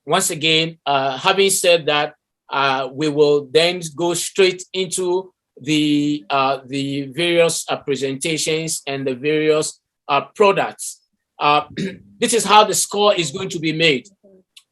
once again, having said that, we will then go straight into the various presentations and the various products. This is how the score is going to be made.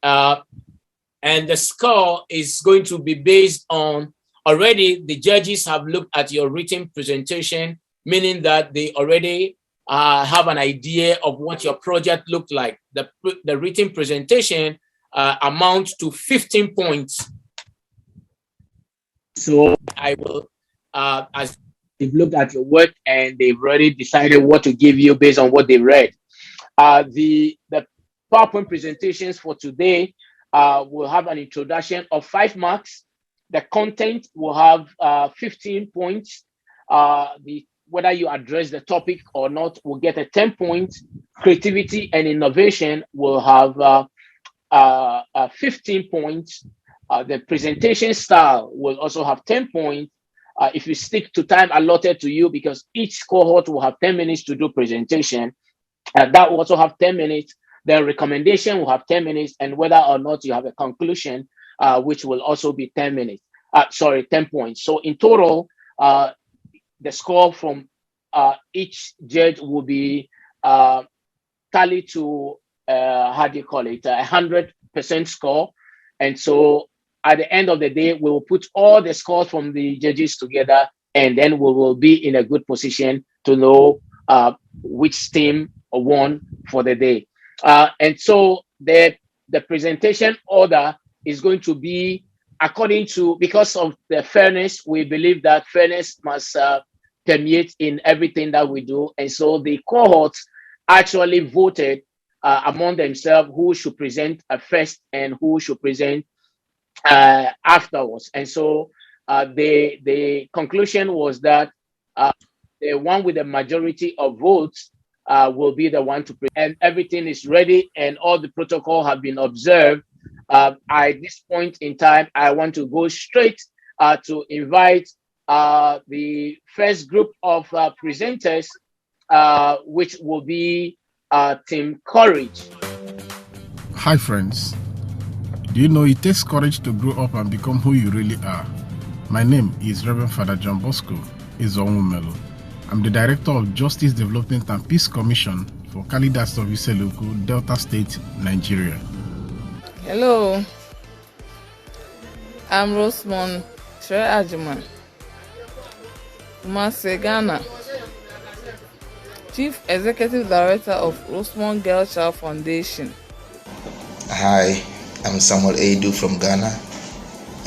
And the score is going to be based on, already the judges have looked at your written presentation, meaning that they already have an idea of what your project looked like. The written presentation amounts to 15 points. So I will, as they've looked at your work and they've already decided what to give you based on what they read. The PowerPoint presentations for today will have an introduction of 5 marks. The content will have 15 points. Whether you address the topic or not will get a 10 points. Creativity and innovation will have 15 points. The presentation style will also have 10 points. If you stick to time allotted to you, because each cohort will have 10 minutes to do presentation, that will also have 10 minutes. The recommendation will have 10 minutes, and whether or not you have a conclusion, which will also be 10 minutes. 10 points. So in total, the score from each judge will be tallied to, 100% score. And so at the end of the day, we will put all the scores from the judges together, and then we will be in a good position to know which team won for the day. And so the presentation order is going to be according to, because of the fairness, we believe that fairness must permeate in everything that we do. And so the cohorts actually voted among themselves who should present first and who should present afterwards. And so the conclusion was that the one with the majority of votes will be the one to present. And everything is ready and all the protocol have been observed. At this point in time, I want to go straight to invite the first group of presenters, which will be Team Courage. Hi friends, do you know it takes courage to grow up and become who you really are? My name is Reverend Father John Bosco Izonwumelo. I'm the Director of Justice Development and Peace Commission for Kalidas of Iseluku, Delta State, Nigeria. Hello, I'm Rosemond Ajiman, Kumasi, Ghana, Chief Executive Director of Rosemond Girl Child Foundation. Hi, I'm Samuel Eidu from Ghana,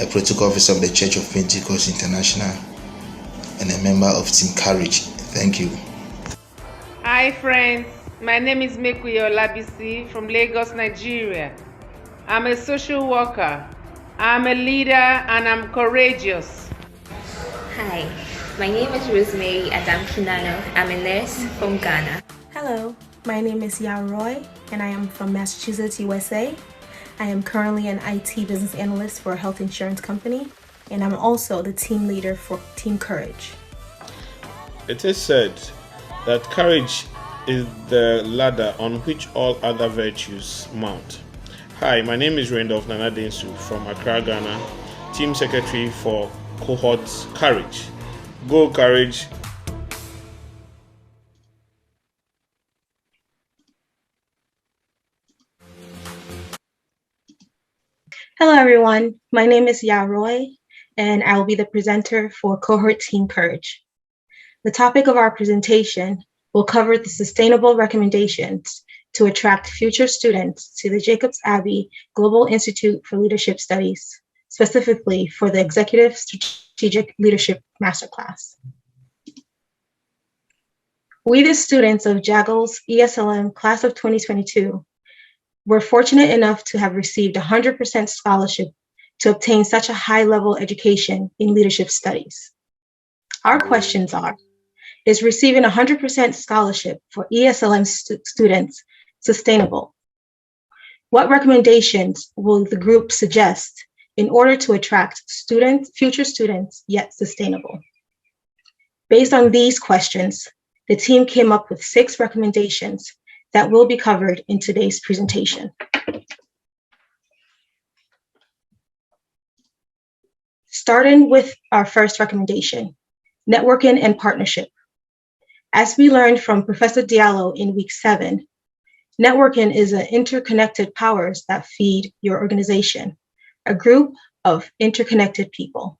a protocol officer of the Church of Pentecost International and a member of Team Courage. Thank you. Hi friends, my name is Mekuye Olabisi from Lagos, Nigeria. I'm a social worker, I'm a leader, and I'm courageous. Hi, my name is Rosemary Adam Kinano. I'm a nurse from Ghana. Hello, my name is Yaa Roy, and I am from Massachusetts, USA. I am currently an IT business analyst for a health insurance company, and I'm also the team leader for Team Courage. It is said that courage is the ladder on which all other virtues mount. Hi, my name is Reindolph Densu from Accra, Ghana, Team Secretary for Cohort Courage. Go Courage! Hello everyone, my name is Yaa Roy, and I will be the presenter for Cohort Team Courage. The topic of our presentation will cover the sustainable recommendations to attract future students to the Jacobs Abbey Global Institute for Leadership Studies, specifically for the Executive Strategic Leadership Masterclass. We, the students of JAGL's ESLM Class of 2022, were fortunate enough to have received 100% scholarship to obtain such a high-level education in leadership studies. Our questions are, is receiving 100% scholarship for ESLM students sustainable? What recommendations will the group suggest in order to attract future students, yet sustainable? Based on these questions, the team came up with 6 recommendations that will be covered in today's presentation. Starting with our first recommendation, networking and partnership. As we learned from Professor Diallo in week 7, networking is an interconnected powers that feed your organization, a group of interconnected people.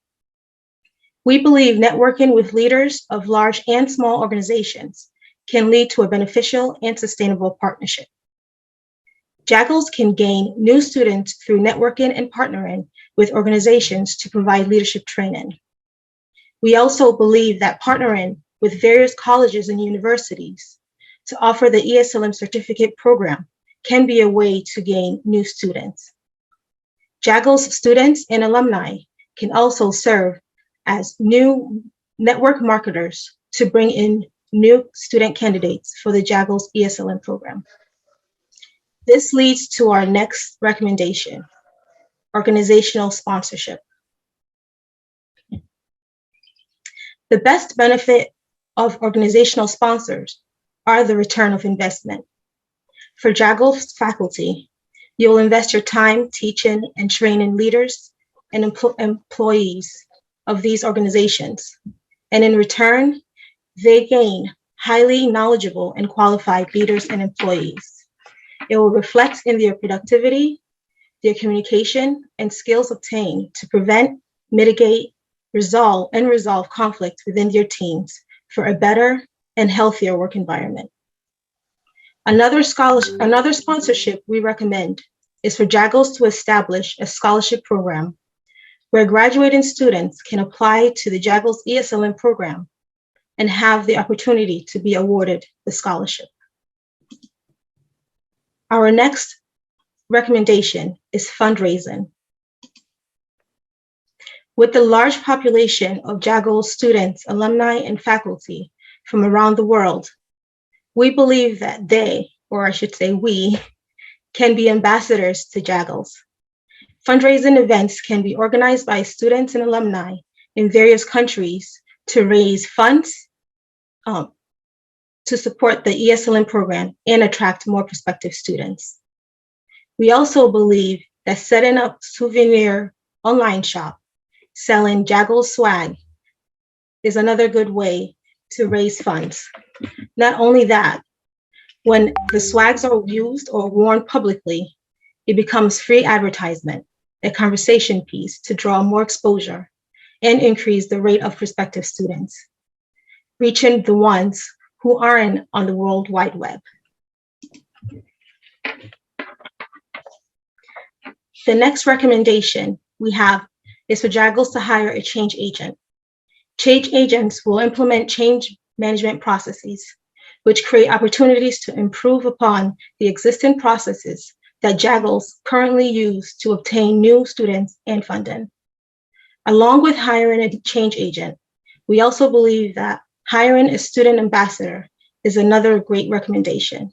We believe networking with leaders of large and small organizations can lead to a beneficial and sustainable partnership. Jaggles can gain new students through networking and partnering with organizations to provide leadership training. We also believe that partnering with various colleges and universities to offer the ESLM certificate program can be a way to gain new students. Jaggles students and alumni can also serve as new network marketers to bring in new student candidates for the Jaggles ESLM program. This leads to our next recommendation, organizational sponsorship. The best benefit of organizational sponsors are the return of investment. For Jaggles faculty, you'll invest your time teaching and training leaders and employees of these organizations. And in return, they gain highly knowledgeable and qualified leaders and employees. It will reflect in their productivity, their communication, and skills obtained to prevent, mitigate, resolve conflict within their teams for a better and healthier work environment. Another sponsorship we recommend is for Jaggles to establish a scholarship program where graduating students can apply to the Jaggles ESLM program and have the opportunity to be awarded the scholarship. Our next recommendation is fundraising. With the large population of Jaggles students, alumni, and faculty from around the world, we believe that they, or I should say we, can be ambassadors to Jaggles. Fundraising events can be organized by students and alumni in various countries to raise funds to support the ESLM program and attract more prospective students. We also believe that setting up souvenir online shop selling Jaggles swag is another good way to raise funds. Not only that, when the swags are used or worn publicly, it becomes free advertisement, a conversation piece to draw more exposure and increase the rate of prospective students, reaching the ones who aren't on the World Wide Web. The next recommendation we have is for Jaggles to hire a change agent. Change agents will implement change management processes, which create opportunities to improve upon the existing processes that Jaggles currently use to obtain new students and funding. Along with hiring a change agent, we also believe that hiring a student ambassador is another great recommendation.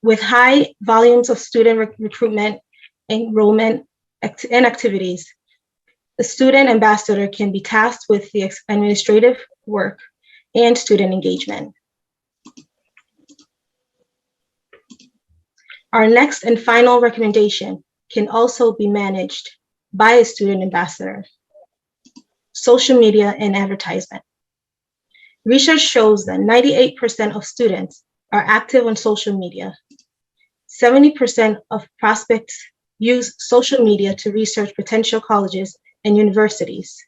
With high volumes of student recruitment, enrollment, and activities, the student ambassador can be tasked with the administrative work and student engagement. Our next and final recommendation can also be managed by a student ambassador: social media and advertisement. Research shows that 98% of students are active on social media. 70% of prospects use social media to research potential colleges and universities,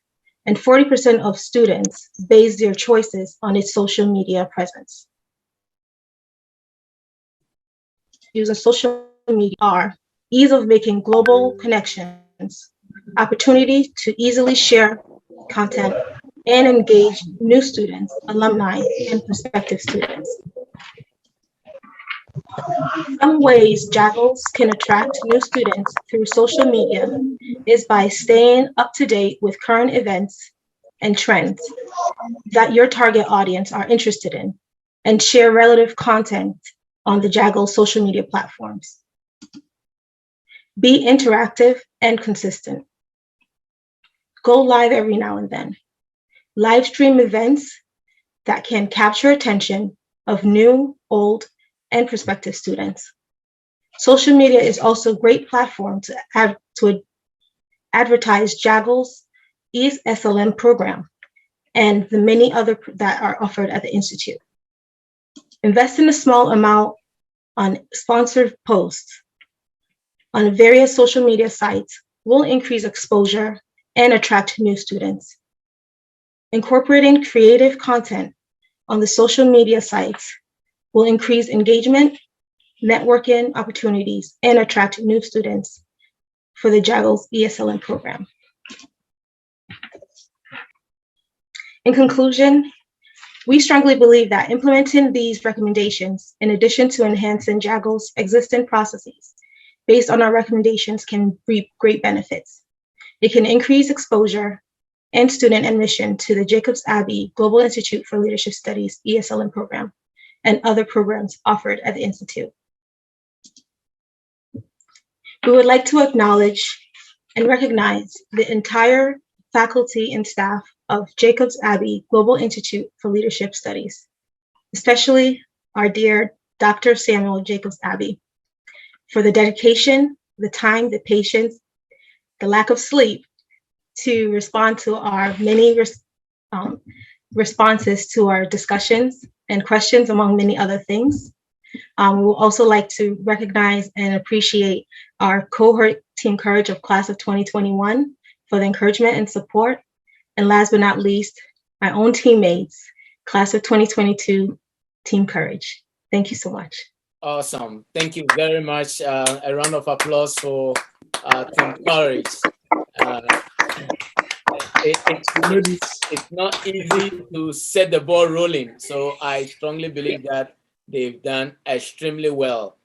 and 40% of students base their choices on its social media presence. Using social media are ease of making global connections, opportunity to easily share content, and engage new students, alumni, and prospective students. Some ways Jaggles can attract new students through social media is by staying up to date with current events and trends that your target audience are interested in, and share relative content on the Jaggles social media platforms. Be interactive and consistent. Go live every now and then. Live stream events that can capture attention of new, old, and prospective students. Social media is also a great platform to advertise JAGL's ESLM program and the many other that are offered at the Institute. Invest in a small amount on sponsored posts on various social media sites will increase exposure and attract new students. Incorporating creative content on the social media sites will increase engagement, networking opportunities, and attract new students for the JAGL's ESLM program. In conclusion, we strongly believe that implementing these recommendations, in addition to enhancing JAGL's existing processes, based on our recommendations can reap great benefits. It can increase exposure and student admission to the Jacobs Abbey Global Institute for Leadership Studies ESLM program and other programs offered at the Institute. We would like to acknowledge and recognize the entire faculty and staff of Jacobs Abbey Global Institute for Leadership Studies, especially our dear Dr. Samuel Jacobs Abbey, for the dedication, the time, the patience, the lack of sleep to respond to our many responses to our discussions and questions, among many other things. We would also like to recognize and appreciate our cohort Team Courage of Class of 2021 for the encouragement and support. And last but not least, my own teammates, Class of 2022, Team Courage. Thank you so much. Awesome. Thank you very much. A round of applause for Team Courage. It's not easy to set the ball rolling. So I strongly believe that they've done extremely well.